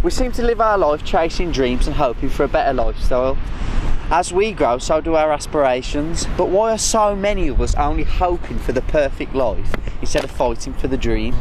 We seem to live our life chasing dreams and hoping for a better lifestyle. As we grow, so do our aspirations. But why are so many of us only hoping for the perfect life instead of fighting for the dream?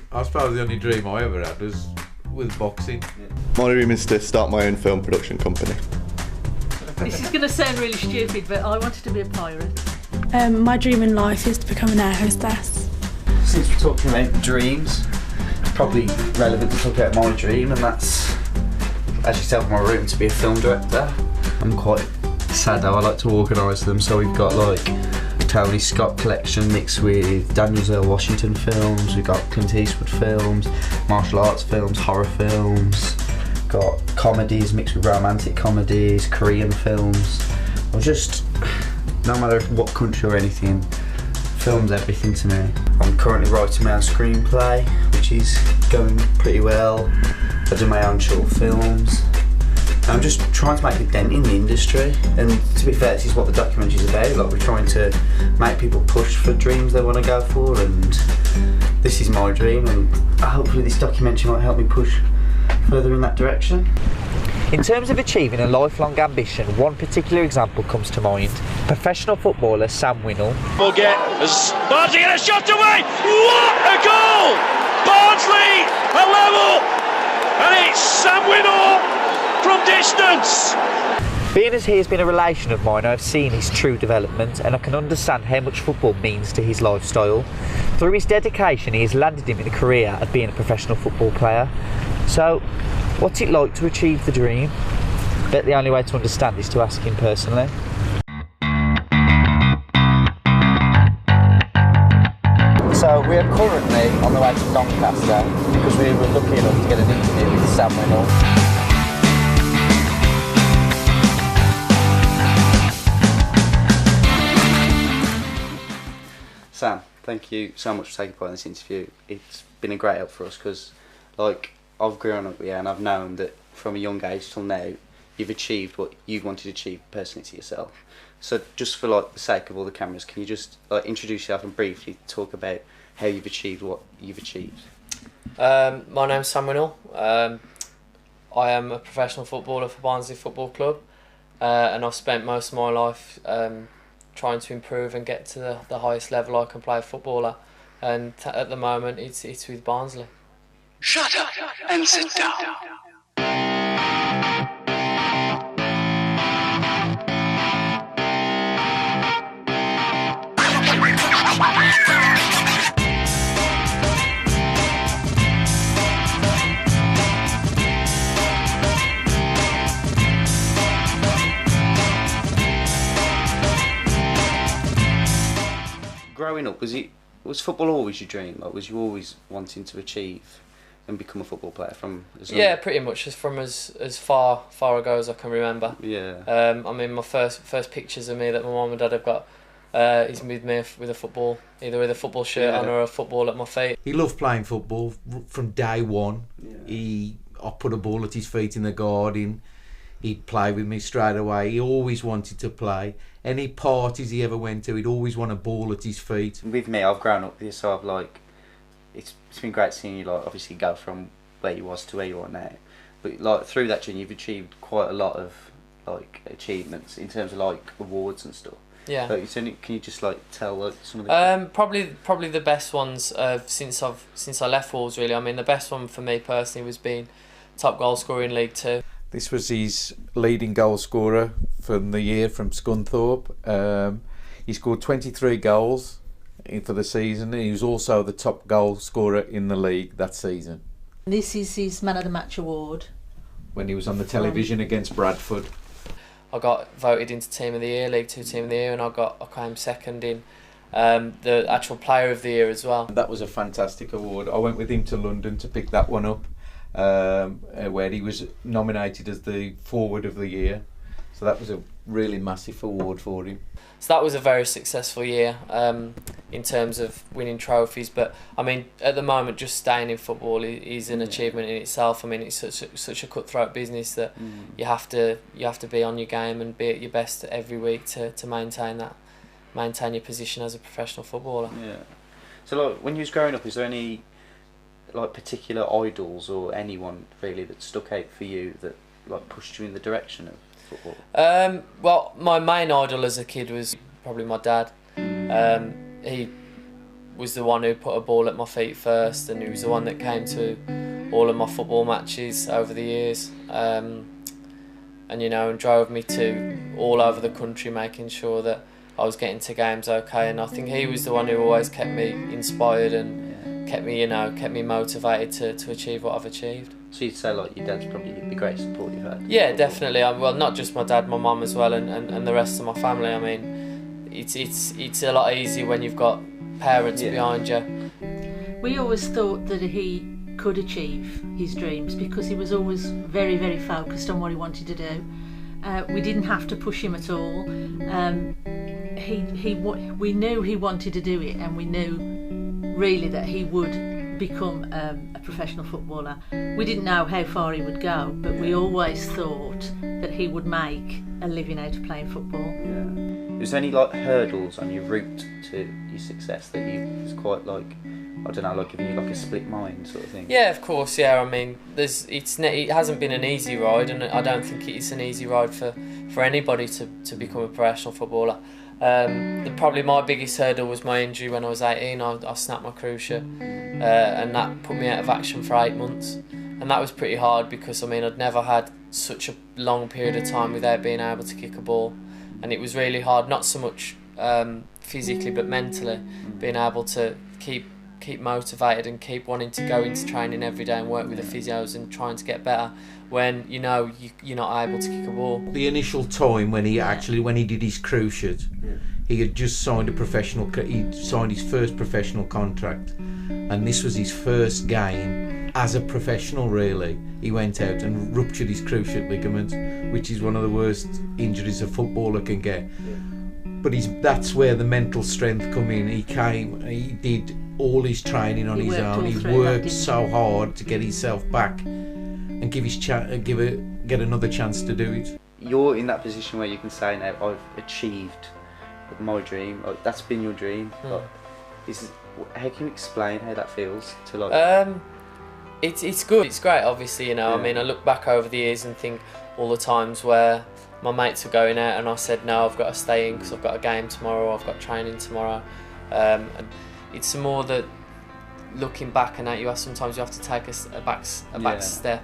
I suppose the only dream I ever had was with boxing. My dream is to start my own film production company. This is going to sound really stupid, but I wanted to be a pirate. My dream in life is to become an air hostess. Since we're talking about dreams, it's probably relevant to talk about my dream, and that's, as you tell from my room, to be a film director. I'm quite sad though, I like to organise them, so we've got like Tony Scott collection mixed with Daniel Zell Washington films, we've got Clint Eastwood films, martial arts films, horror films, got comedies mixed with romantic comedies, Korean films. Or just, no matter what country or anything, film's everything to me. I'm currently writing my own screenplay, which is going pretty well. I do my own short films. I'm just trying to make a dent in the industry, and to be fair, this is what the documentary is about. Like, we're trying to make people push for dreams they want to go for, and this is my dream, and hopefully this documentary might help me push further in that direction. In terms of achieving a lifelong ambition, one particular example comes to mind. Professional footballer Sam Winnall. Barnsley get a shot away! What a goal! Barnsley a level! And it's Sam Winnall from distance! Being as he has been a relation of mine, I have seen his true development, and I can understand how much football means to his lifestyle. Through his dedication, he has landed him in a career of being a professional football player. So, what's it like to achieve the dream? I bet the only way to understand is to ask him personally. So we are currently on the way to Doncaster because we were lucky enough to get an interview with Sam Winnall. Sam, thank you so much for taking part in this interview. It's been a great help for us because, like, I've grown up here and I've known that from a young age till now, you've achieved what you wanted to achieve personally to yourself. So just for like the sake of all the cameras, can you just like introduce yourself and briefly talk about how you've achieved what you've achieved? My name's Sam Winnall. I am a professional footballer for Barnsley Football Club, and I've spent most of my life trying to improve and get to the highest level I can play footballer, and at the moment it's with Barnsley. Shut up and sit down. Growing up, was football always your dream? Like, was you always wanting to achieve and become a football player from as young? Yeah, pretty much from as far ago as I can remember. Yeah. I mean, my first pictures of me that my mum and dad have got is with me with a football, either with a football shirt on or a football at my feet. He loved playing football from day one. Yeah. I put a ball at his feet in the garden. He'd play with me straight away. He always wanted to play. Any parties he ever went to, he'd always want a ball at his feet. With me, I've grown up here, so I've like, it's been great seeing you like obviously go from where you was to where you are now. But like through that journey, you've achieved quite a lot of like achievements in terms of like awards and stuff. Yeah. Like, can you just like tell like some of the? Probably the best ones since I left Wolves really. I mean, the best one for me personally was being top goal scorer in League Two. This was his leading goal scorer from the year from Scunthorpe. He scored 23 goals for the season. He was also the top goal scorer in the league that season. This is his Man of the Match award. When he was on the television against Bradford. I got voted into Team of the Year, League Two Team of the Year, and I came second in the actual Player of the Year as well. That was a fantastic award. I went with him to London to pick that one up. Where he was nominated as the Forward of the Year, so that was a really massive award for him. So that was a very successful year in terms of winning trophies. But I mean, at the moment, just staying in football is an achievement in itself. I mean, it's such a cutthroat business that you have to be on your game and be at your best every week to maintain your position as a professional footballer. Yeah. So like, when you was growing up, is there any like particular idols or anyone really that stuck out for you that like pushed you in the direction of football? Well, my main idol as a kid was probably my dad. He was the one who put a ball at my feet first, and he was the one that came to all of my football matches over the years, and you know, and drove me to all over the country, making sure that I was getting to games okay. And I think he was the one who always kept me inspired and kept me motivated to achieve what I've achieved. So you'd say like your dad's probably the greatest support you've had? Yeah, definitely. Well, not just my dad, my mum as well, and the rest of my family. I mean, it's a lot easier when you've got parents behind you. We always thought that he could achieve his dreams because he was always very, very focused on what he wanted to do. We didn't have to push him at all. We knew he wanted to do it, and we knew really that he would become a professional footballer. We didn't know how far he would go, but we always thought that he would make a living out of playing football. Yeah. Was there any like hurdles on your route to your success that you was quite like, I don't know, like giving you like a split mind sort of thing? Yeah, of course. Yeah, I mean, it hasn't been an easy ride, and I don't think it's an easy ride for anybody to become a professional footballer. Probably my biggest hurdle was my injury when I was 18. I snapped my cruciate, and that put me out of action for 8 months, and that was pretty hard because I mean I'd never had such a long period of time without being able to kick a ball, and it was really hard, not so much physically but mentally, being able to keep motivated and keep wanting to go into training every day and work with the physios and trying to get better when you know you're not able to kick a ball. The initial time when he did his cruciate, he had just signed he signed his first professional contract, and this was his first game as a professional really. He went out and ruptured his cruciate ligament, which is one of the worst injuries a footballer can get. But that's where the mental strength come in. He did all his training on his own. He worked so hard to get himself back and get another chance to do it. You're in that position where you can say now, I've achieved my dream. Like, that's been your dream. Like, how can you explain how that feels to like? It's good. It's great. Obviously, you know. I mean, I look back over the years and think all the times where my mates were going out and I said no, I've got to stay in because I've got a game tomorrow, I've got training tomorrow, and it's more that looking back and at sometimes you have to take a back step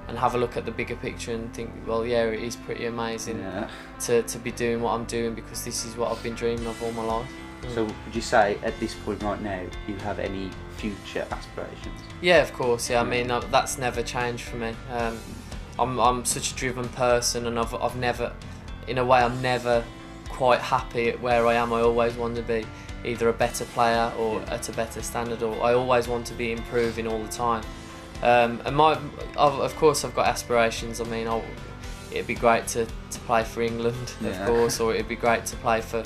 and have a look at the bigger picture and think, well, yeah, it is pretty amazing to be doing what I'm doing because this is what I've been dreaming of all my life. So would you say at this point right now you have any future aspirations? Yeah, of course. Yeah, I mean that's never changed for me. I'm such a driven person, and I've never, in a way, I'm never quite happy at where I am. I always want to be either a better player or at a better standard, or I always want to be improving all the time. And of course, I've got aspirations. I mean, it'd be great to play for England, of course, or it'd be great to play for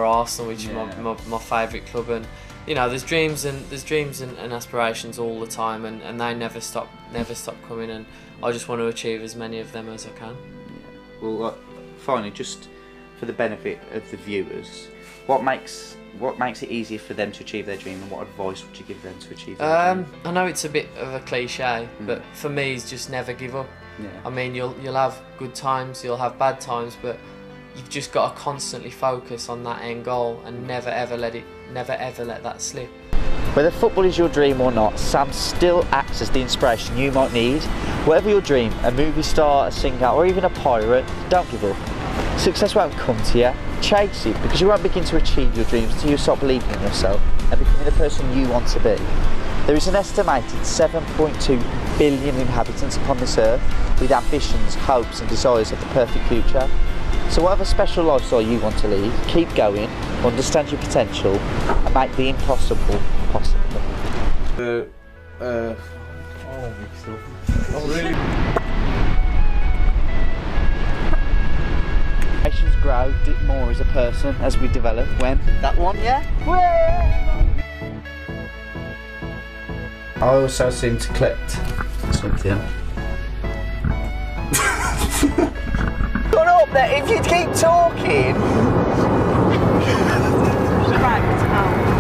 Arsenal, which is my favourite club. And you know, there's dreams and aspirations all the time, and they never stop coming. And I just want to achieve as many of them as I can. Yeah. Well, finally, just for the benefit of the viewers, what makes it easier for them to achieve their dream, and what advice would you give them to achieve their dream? I know it's a bit of a cliche, but for me, it's just never give up. Yeah. I mean, you'll have good times, you'll have bad times, but you've just got to constantly focus on that end goal and never ever let that slip. Whether football is your dream or not, Sam still acts as the inspiration you might need. Whatever your dream, a movie star, a singer, or even a pirate, don't give up. Success won't come to you, chase it, because you won't begin to achieve your dreams until you start believing in yourself and becoming the person you want to be. There is an estimated 7.2 billion inhabitants upon this earth with ambitions, hopes and desires of the perfect future. So whatever special lifestyle you want to lead, keep going, understand your potential and make the impossible possible. Oh really? aspirations grow more as a person as we develop. When that one, yeah. I also seem to collect something. Shut up there! If you keep talking. Right.